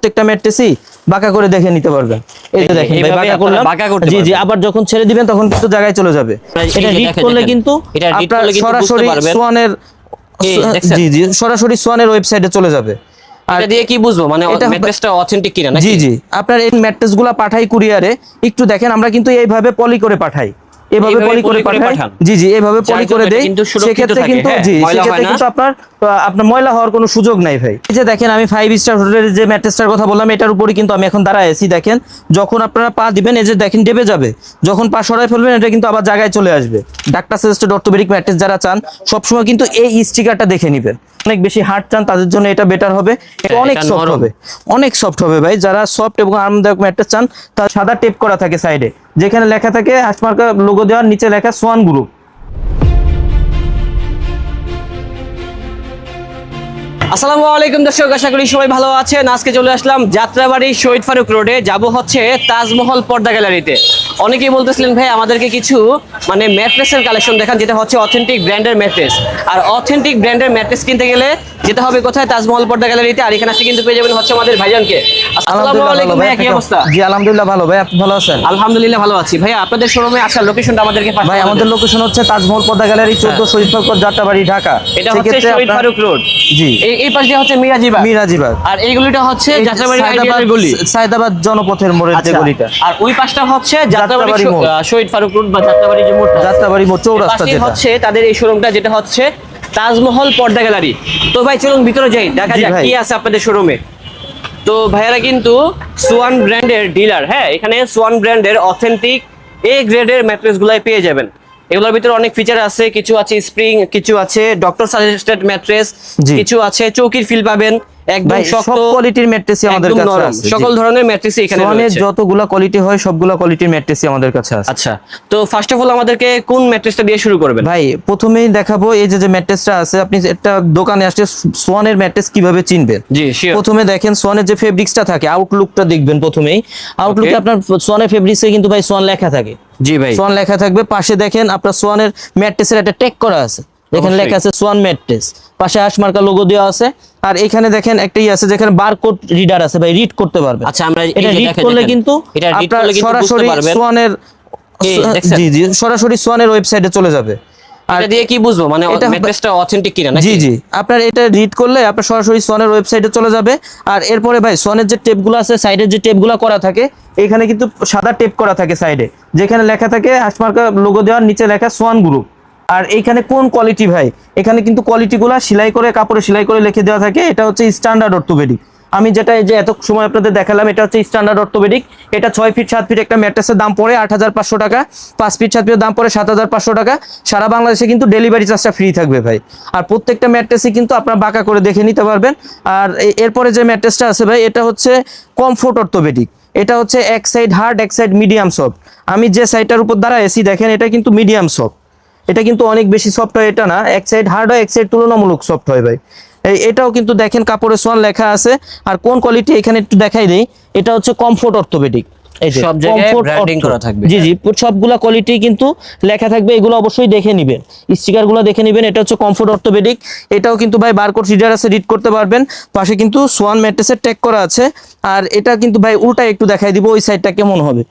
প্রত্যেকটা ম্যাট্রেসই বাঁকা করে দেখে নিতে পারবেন। এই যে দেখেন ভাই বাঁকা করলাম, জি জি, আবার যখন ছেড়ে দিবেন তখন কিন্তু জায়গায় চলে যাবে। এটা রিড করলে কিন্তু আপনার সরাসরি সোয়ানের, জি জি, সরাসরি সোয়ানের ওয়েবসাইটে চলে যাবে। এটা দিয়ে কি বুঝবো মানে ম্যাট্রেসটা অথেন্টিক কিনা নাকি? জি জি, আপনার এই ম্যাট্রেসগুলো পাঠাই কুরিয়ারে, একটু দেখেন আমরা কিন্তু এইভাবে পলি করে পাঠাই, এভাবে পলি করে পাঠাই, জি জি, এইভাবে পলি করে দেই, সেক্ষেত্রে কিন্তু জি, সেক্ষেত্রে কিন্তু আপনার ময়লা হওয়ার কোনো সুযোগ নাই ভাই। এই যে দেখেন আমি 5 স্টার হোটেলের যে ম্যাট্রেসটার কথা বললাম, এটার উপরে কিন্তু আমি এখন দাঁড়ায় আছি। দেখেন যখন আপনারা পা দিবেন, এই যে দেখেন ডেবে যাবে, যখন পা সরাই ফেলবেন এটা কিন্তু আবার জায়গায় চলে আসবে। ডাক্তার সাজেস্টেড অর্থোপেডিক ম্যাট্রেস যারা চান সবসময় কিন্তু এই স্টিকারটা দেখে নেবেন। অনেক বেশি হার্ড চান তাদের জন্য এটা বেটার হবে, অনেক সফট হবে, অনেক সফট হবে ভাই। যারা সফট এবং আরামদায়ক ম্যাট্রেস চান তার সাদা টেপ করা থাকে সাইডে, যেখানে লেখা থাকে হাসমার্কা লোগো দেওয়ার নিচে লেখা সোয়ান গ্রুপ। আসসালামু আলাইকুম দর্শক, আশা করি সবাই ভালো আছেন। আজকে চলে আসলাম যাত্রাবাড়ি শহীদ ফারুক রোডে, যাব হচ্ছে তাজমহল পর্দা গ্যালারিতে। অনেকেই বলতেছিলেন ভাই আমাদেরকে কিছু মানে ম্যাট্রেসের কালেকশন দেখান, যেটা হচ্ছে অথেন্টিক ব্র্যান্ডের ম্যাট্রেস। আর অথেন্টিক ব্র্যান্ডের ম্যাট্রেস কিনতে গেলে যেতে হবে কোথায়? তাজমহল পর্দা গ্যালারিতে। আর এখানে আসলে কিন্তু পেয়ে যাবেন হচ্ছে আমাদের ভাইজানকে। আসসালামু আলাইকুম ভাই, কি অবস্থা? জি আলহামদুলিল্লাহ ভালো ভাই, আপনি ভালো আছেন? আলহামদুলিল্লাহ ভালো আছি ভাই। আপনাদের শোরুমে আসার লোকেশনটা আমাদেরকে ভাই, আমাদের লোকেশন হচ্ছে তাজমহল পর্দা গ্যালারি 14 শহীদ ফারুক রোড, যাত্রাবাড়ি, ঢাকা। এটা হচ্ছে শহীদ ফারুক রোড, জি। এই পাশে হচ্ছে মিরাজিবাগ, আর এইগুলিটা হচ্ছে যাত্রাবাড়ি আইডিয়াল গলি, সায়দাবাদ জনপথের মোড়ের যে গলিটা। আর ওই পাশটা হচ্ছে যাত্রাবাড়ি শহীদ ফারুক রোড বা যাত্রাবাড়ি যে মোড়টা, যাত্রাবাড়ি মোড় চৌরাস্তা, যেটা হচ্ছে তাদের এই শোরুমটা, যেটা হচ্ছে তাজমহল পর্দা গ্যালারি। তো ভাই চলুন ভিতরে যাই, দেখা যাক কি আছে আপনাদের শোরুমে। তো ভাইয়ারা কিন্তু সোয়ান ব্র্যান্ডের ডিলার। হ্যাঁ, এখানে সোয়ান ব্র্যান্ডের অথেন্টিক এ গ্রেডের ম্যাট্রেস গুলাই পেয়ে যাবেন। এগুলোর ভিতরে অনেক ফিচার আছে, কিছু আছে স্প্রিং, কিছু আছে ডক্টর সাজেস্টেড ম্যাট্রেস, কিছু আছে চৌকির ফিল পাবেন, একদম শক্ত কোয়ালিটির ম্যাট্রেসই আমাদের কাছে আছে। সকল ধরনের ম্যাট্রেসই এখানে রয়েছে। সোয়ানের যতগুলা কোয়ালিটি হয় সবগুলা কোয়ালিটির ম্যাট্রেসই আমাদের কাছে আছে। আচ্ছা, তো ফার্স্ট অফ অল আমাদেরকে কোন ম্যাট্রেসটা দিয়ে শুরু করবেন? ভাই প্রথমেই দেখাবো এই যে ম্যাট্রেসটা আছে। আপনি একটা দোকানে আসলে সোয়ানের ম্যাট্রেস কিভাবে চিনবেন? জি শিওর। প্রথমে দেখেন সোয়ানের যে ফেব্রিক্সটা থাকে, আউটলুকটা দেখবেন। প্রথমেই আউটলুকে আপনার সোয়ানের ফেব্রিক্সে কিন্তু ভাই সোয়ান লেখা থাকে। জি ভাই, সোয়ান লেখা থাকবে। পাশে দেখেন আপনার সোয়ানের ম্যাট্রেসের একটা ট্যাগ করা আছে, দেখেন লেখা আছে সোয়ান ম্যাট্রেস, পাশে হাসমার্কা লোগো দেওয়া আছে। আর এখানে দেখেন একটাই আছে যেখানে বারকোড রিডার আছে, ভাই রিড করতে পারবেন। আচ্ছা, আমরা এটা রিড করলে কিন্তু আপনার সরাসরি সোয়ানের, জি জি, সরাসরি সোয়ানের ওয়েবসাইটে চলে যাবে। এটা দিয়ে কি বুঝবো মানে ম্যাট্রেসটা অথেন্টিক কিনা নাকি? জি জি, আপনার এটা রিড করলে আপনার সরাসরি সোয়ানের ওয়েবসাইটে চলে যাবে। আর এরপরে ভাই সোয়ানের যে টেপগুলো আছে, সাইডের যে টেপগুলো করা থাকে, এখানে কিন্তু সাদা টেপ করা থাকে সাইডে, যেখানে লেখা থাকে হাসমার্কা লোগো দেওয়ার নিচে লেখা সোয়ান গ্রুপ। আর এইখানে কোন কোয়ালিটি ভাই, এখানে কিন্তু কোয়ালিটিগুলো সেলাই করে, কাপড়ে সেলাই করে লিখে দেওয়া থাকে। এটা হচ্ছে স্ট্যান্ডার্ড অর্থোপেডিক। আমি যেটা এই যে এত সময় আপনাদের দেখালাম, এটা হচ্ছে স্ট্যান্ডার্ড অর্থোপেডিক। এটা 6 ফিট 7 ফিট একটা ম্যাট্রেসের দাম পড়ে 8,500 টাকা, 5 ফিট 7 ফিটের দাম পড়ে 7,500 টাকা। সারা বাংলাদেশে কিন্তু ডেলিভারি চার্জটা ফ্রি থাকবে ভাই। আর প্রত্যেকটা ম্যাট্রেসই কিন্তু আপনারা বাঁকা করে দেখে নিতে পারবেন। আর এরপরে যে ম্যাট্রেসটা আছে ভাই, এটা হচ্ছে কমফোর্ট অর্থোপেডিক। এটা হচ্ছে এক সাইড হার্ড, এক সাইড মিডিয়াম সফট। আমি যে সাইডটার উপর দাঁড়ায় আছি দেখেন, এটা কিন্তু মিডিয়াম সফট। এটা কিন্তু অনেক বেশি সফট হয় এটা না, এক সাইড হার্ড হয়, এক সাইড তুলনামূলক সফট হয় ভাই। এটাও কিন্তু দেখেন কাপড়ে সোয়ান লেখা আছে। আর কোন কোয়ালিটি এখানে একটু দেখাই দেই, এটা হচ্ছে কমফোর্ট অর্থোপেডিক। এই যে সব জায়গায় ব্র্যান্ডিং করা থাকবে। জি জি, সবগুলা কোয়ালিটি কিন্তু লেখা থাকবে, এগুলো অবশ্যই দেখে নেবেন, স্টিকারগুলো দেখে নেবেন। এটা হচ্ছে কমফোর্ট অর্থোপেডিক। এটাও কিন্তু ভাই বারকোড রিডার আছে, রিড করতে পারবেন। পাশে কিন্তু সোয়ান ম্যাট্রেসের ট্যাগ করা আছে। আর এটা কিন্তু ভাই উল্টা একটু দেখাই দিব, ওই সাইডটা কেমন হবে।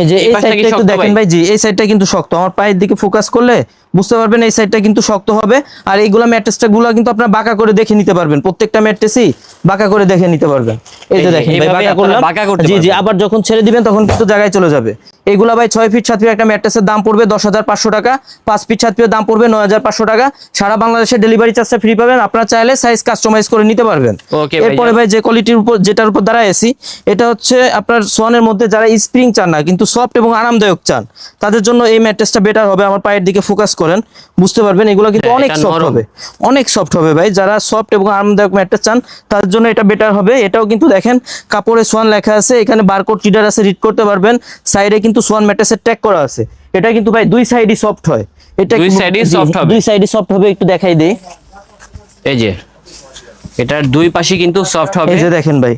এই যে এই সাইডটা একটু দেখেন ভাই, জি এই সাইডটা কিন্তু শক্ত। আমার পায়ের দিকে ফোকাস করলে বুঝতে পারবেন এই সাইডটা কিন্তু শক্ত হবে। আর এইগুলা ম্যাট্রেসটা গুলা কিন্তু আপনারা বাঁকা করে দেখে নিতে পারবেন, প্রত্যেকটা ম্যাট্রেসই বাঁকা করে দেখে নিতে পারবেন। এই যে দেখেন ভাই বাঁকা করলাম, জি জি, আবার যখন ছেড়ে দিবেন তখন কিন্তু জায়গায় চলে যাবে। এগুলা ভাই 6 ফিট 7 ফিট একটা ম্যাট্রেসের দাম পড়বে 10,500 টাকা, 5 ফিট 7 ফিটের দাম পড়বে 9,500 টাকা। সারা বাংলাদেশে ডেলিভারি চার্জটা ফ্রি পাবেন, আপনারা চাইলে সাইজ কাস্টমাইজ করে নিতে পারবেন। এরপরে ভাই যে কোয়ালিটির উপর, যেটার উপর দাঁড়ায় আছি, এটা হচ্ছে আপনার সোয়ানের মধ্যে যারা স্প্রিং চান না কিন্তু সফট এবং আরামদায়ক চান, তাদের জন্য এই ম্যাট্রেসটা বেটার হবে। আমার পায়ের দিকে ফোকাস করেন, বুঝতে পারবেন এগুলো কিন্তু অনেক সফট হবে, অনেক সফট হবে ভাই। যারা সফট এবং আরামদায়ক ম্যাট্রেস চান তাদের জন্য এটা বেটার হবে। এটাও কিন্তু দেখেন কাপড়ে সোয়ান লেখা আছে, এখানে বারকোড রিডার আছে, রিড করতে পারবেন। সাইডে কিন্তু সোয়ান ম্যাট্রেসের ট্যাগ করা আছে। এটা কিন্তু ভাই দুই সাইডই সফট হয়। এটা দুই সাইডই সফট হবে, একটু দেখাই দেই। এই যে এটার দুই পাশে কিন্তু সফট হবে, এই যে দেখেন ভাই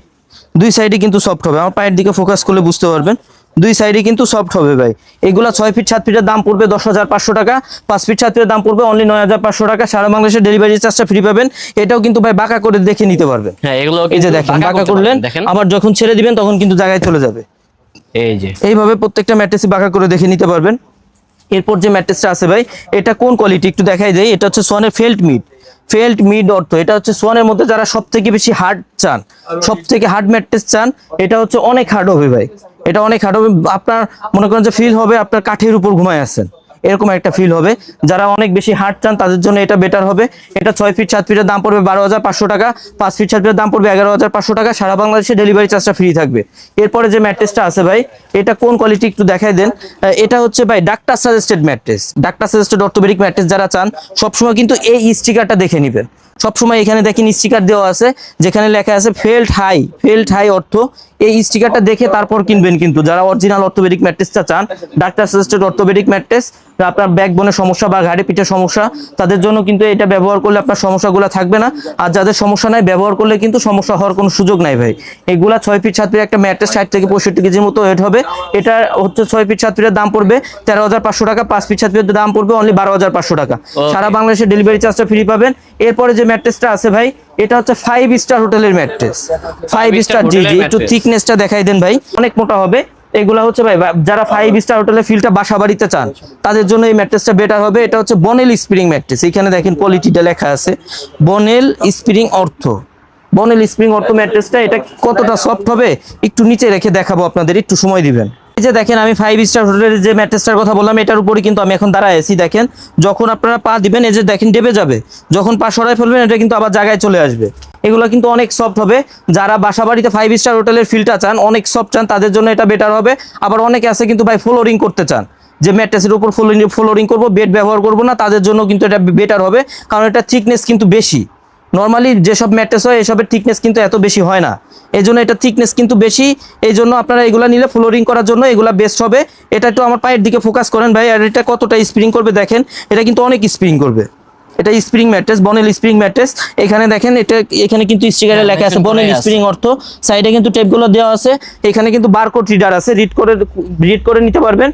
দুই সাইডে কিন্তু সফট হবে। আমার পায়ের দিকে ফোকাস করলে বুঝতে পারবেন দুই সাইডে কিন্তু সফট হবে ভাই। এগুলা 6 ফিট 7 ফিটের দাম পড়বে 10,500 টাকা, 5 ফিট 7 ফিটের দাম পড়বে অনলি 9,500 টাকা। সারা বাংলাদেশে ডেলিভারি চার্জটা ফ্রি পাবেন। এটাও কিন্তু ভাই বাঁকা করে দেখে নিতে পারবেন। হ্যাঁ এগুলো এই যে দেখেন বাঁকা করলেন, আবার যখন ছেড়ে দিবেন তখন কিন্তু জায়গায় চলে যাবে। এই যে এইভাবে প্রত্যেকটা ম্যাট্রেসই বাঁকা করে দেখে নিতে পারবেন। এরপর যে ম্যাট্রেসটা আছে ভাই, এটা কোন কোয়ালিটি একটু দেখাই দেই। এটা হচ্ছে সোয়ানের ফেল্ট মিড অর্থ। এটা হচ্ছে সোয়ানের মধ্যে যারা সব থেকে বেশি হার্ড চান, সব থেকে হার্ড ম্যাট্রেস চান, এটা হচ্ছে অনেক হার্ড হবে ভাই। এটা অনেক হার্ড হবে, আপনার মনে করেন যে ফিল হবে আপনার কাঠের উপর ঘুমায় আছেন, এরকম একটা ফিল হবে। যারা অনেক বেশি হার্ড চান তাদের জন্য এটা বেটার হবে। এটা 6 ফিট 7 ফিটের দাম পড়বে 12,500 টাকা, 5 ফিট 7 ফিটের দাম পড়বে 11,500 টাকা। সারা বাংলাদেশে ডেলিভারি চার্জটা ফ্রি থাকবে। এরপরে যে ম্যাট্রেসটা আছে ভাই, এটা কোন কোয়ালিটি একটু দেখাই দেন। এটা হচ্ছে ভাই doctor suggested mattress. Doctor suggested orthopaedic mattress যারা চান সবসময় কিন্তু এই স্টিকারটা দেখে নেবেন। সবসময় এখানে দেখেন স্টিকার দেওয়া আছে, যেখানে লেখা আছে ফেল্ট হাই অর্থ। এই স্টিকারটা দেখে তারপর কিনবেন। কিন্তু যারা অরিজিনাল অর্থোপেডিক ম্যাট্রেসটা চান, ডাক্তার সাজেস্টেড অর্থোপেডিক ম্যাট্রেস, আপনার ব্যাকবোনের সমস্যা বা ঘাড়ে পিঠে সমস্যা, তাদের জন্য কিন্তু এটা ব্যবহার করলে আপনার সমস্যাগুলো থাকবে না। আর যাদের সমস্যা নাই, ব্যবহার করলে কিন্তু সমস্যা হওয়ার কোনো সুযোগ নাই ভাই। এগুলা 6 ফিট 7 ফিট একটা ম্যাট্রেস 60 থেকে 65 কেজির মতো ওয়েট হবে। এটা হচ্ছে 6 ফিট 7 ফিটের দাম পড়বে 13,500 টাকা, 5 ফিট 7 ফিটের দাম পড়বে অনলি 12,500 টাকা। সারা বাংলাদেশে ডেলিভারি চার্জটা ফ্রি পাবেন। এরপরে যে ম্যাট্রেসটা আছে ভাই, এটা হচ্ছে 5 স্টার হোটেলের ম্যাট্রেস। 5 স্টার, জি একটু থিকনেসটা দেখাই দেন ভাই, অনেক মোটা হবে। এগুলা হচ্ছে ভাই যারা 5 স্টার হোটেলের ফিলটা বাসা বাড়িতে চান তাদের জন্য এই ম্যাট্রেসটা বেটার হবে। এটা হচ্ছে বনেল স্প্রিং ম্যাট্রেস। এখানে দেখেন কোয়ালিটিটা লেখা আছে বনেল স্প্রিং অর্থ। বনেল স্প্রিং অর্থ ম্যাট্রেসটা এটা কতটা সফট হবে একটু নিচে রেখে দেখাবো আপনাদের, একটু সময় দিবেন। এই যে দেখেন আমি 5 স্টার হোটেলের যে ম্যাট্রেসটার কথা বললাম, এটার উপরে কিন্তু আমি এখন দাঁড়ায় আছি। দেখেন যখন আপনারা পা দিবেন, এই যে দেখেন ডেবে যাবে, যখন পা সরাই ফেলবেন এটা কিন্তু আবার জায়গায় চলে আসবে। এগুলো কিন্তু অনেক সফট হবে। যারা বাসা বাড়িতে 5 স্টার হোটেলের ফিলটা চান, অনেক সফট চান, তাদের জন্য এটা বেটার হবে। আবার অনেকে আছে কিন্তু ভাই ফ্লোরিং করতে চান, যে ম্যাট্রেসের উপর ফ্লোরিং করবো, বেড ব্যবহার করবো না, তাদের জন্য কিন্তু এটা বেটার হবে। কারণ এটা থিকনেস কিন্তু বেশি। নর্মালি যেসব ম্যাট্রেস হয় এসবের থিকনেস কিন্তু এত বেশি হয় না, এই জন্য এটা থিকনেস কিন্তু বেশি। এই জন্য আপনারা এগুলা নিলে ফ্লোরিং করার জন্য এগুলা বেস্ট হবে। এটা একটু আমার পায়ের দিকে ফোকাস করেন ভাই, আর এটা কতটা স্প্রিং করবে দেখেন, এটা কিন্তু অনেক স্প্রিং করবে। এটা spring mattress, Bonnell spring mattress. এখানে দেখেন এটা, এখানে কিন্তু স্টিকারে লেখা আছে বনেল স্প্রিং অর্থ। সাইডে কিন্তু টেপগুলো দেওয়া আছে, এখানে কিন্তু বারকোড রিডার আছে, রিড করে নিতে পারবেন।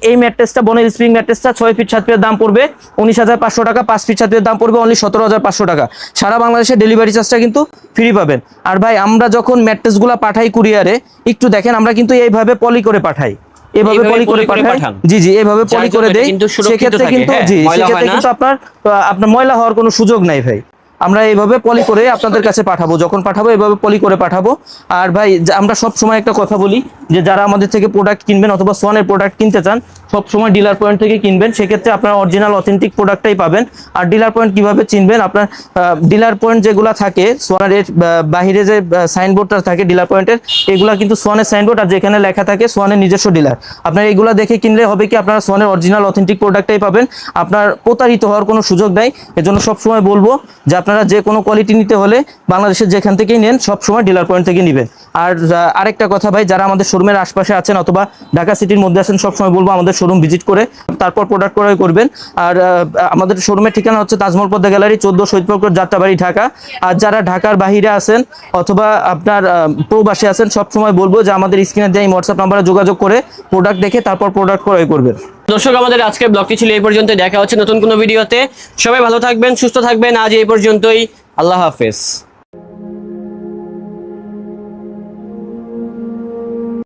এই ম্যাট্রেসটা বনেল স্প্রিং ম্যাট্রেসটা 6 ফিট 7 ফিটের দাম পড়বে 19,500 টাকা, 5 ফিট 7 ফিটের দাম পড়বে অনলি 17,500 টাকা। সারা বাংলাদেশে ডেলিভারি চার্জটা কিন্তু ফ্রি পাবেন। আর ভাই আমরা যখন ম্যাট্রেসগুলো পাঠাই কুরিয়ারে, একটু দেখেন আমরা কিন্তু এইভাবে পলি করে পাঠাই, এভাবে পলি করে পাঠাই। জি এইভাবে পলি করে দেই। সেক্ষেত্রে কিন্তু সেক্ষেত্রে কিন্তু আপনার ময়লা হওয়ার কোনো সুযোগ নাই ভাই। আমরা এইভাবে পলি করে আপনাদের কাছে পাঠাবো, যখন পাঠাবো এইভাবে পলি করে পাঠাবো। আর ভাই আমরা সব সময় একটা কথা বলি, যে যারা আমাদের থেকে প্রোডাক্ট কিনবেন অথবা সোয়ানের প্রোডাক্ট কিনতে চান, সব সময় ডিলার পয়েন্ট থেকে কিনবেন। সেক্ষেত্রে আপনারা অরিজিনাল অথেন্টিক প্রোডাক্টটাই পাবেন। আর ডিলার পয়েন্ট কিভাবে চিনবেন, আপনার ডিলার পয়েন্ট যেগুলো থাকে সোয়ানের বাহিরে যে সাইনবোর্ডটা থাকে ডিলার পয়েন্টের, এগুলা কিন্তু সোয়ানের সাইনবোর্ড, আর যেখানে লেখা থাকে সোয়ানের নিজস্ব ডিলার। আপনার এগুলা দেখে কিনলে হবে কি, আপনারা সোয়ানের অরিজিনাল অথেন্টিক প্রোডাক্টটাই পাবেন। আপনার প্রতারিত হওয়ার কোনো সুযোগ নাই। এজন্য সবসময় বলবো যে আপনারা যে কোনো কোয়ালিটি নিতে হলে বাংলাদেশের যেখান থেকেই নেন সবসময় ডিলার পয়েন্ট থেকে নেবেন। আর আরেকটা কথা ভাই, যারা আমাদের শোরুমের আশপাশে আছেন অথবা ঢাকা সিটির মধ্যে আছেন, সবসময় বলবো আমাদের শোরুম ভিজিট করে তারপর প্রোডাক্ট ক্রয় করবেন। আর আমাদের শোরুমের ঠিকানা হচ্ছে তাজমহল পদ্মা গ্যালারি, 14 শহীদ প্রকট, যাত্রাবাড়ি, ঢাকা। আর যারা ঢাকার বাহিরে আছেন অথবা আপনার প্রবাসী আছেন, সবসময় বলবো যে আমাদের স্ক্রিনে দেওয়া হোয়াটসঅ্যাপ নাম্বারে যোগাযোগ করে প্রোডাক্ট দেখে তারপর প্রোডাক্ট ক্রয় করবেন। দর্শক আমাদের আজকের ব্লগটি ছিল এই পর্যন্ত। দেখা হচ্ছে নতুন কোনো ভিডিওতে। সবাই ভালো থাকবেন, সুস্থ থাকবেন। আজ এই পর্যন্তই। আল্লাহ হাফেজ।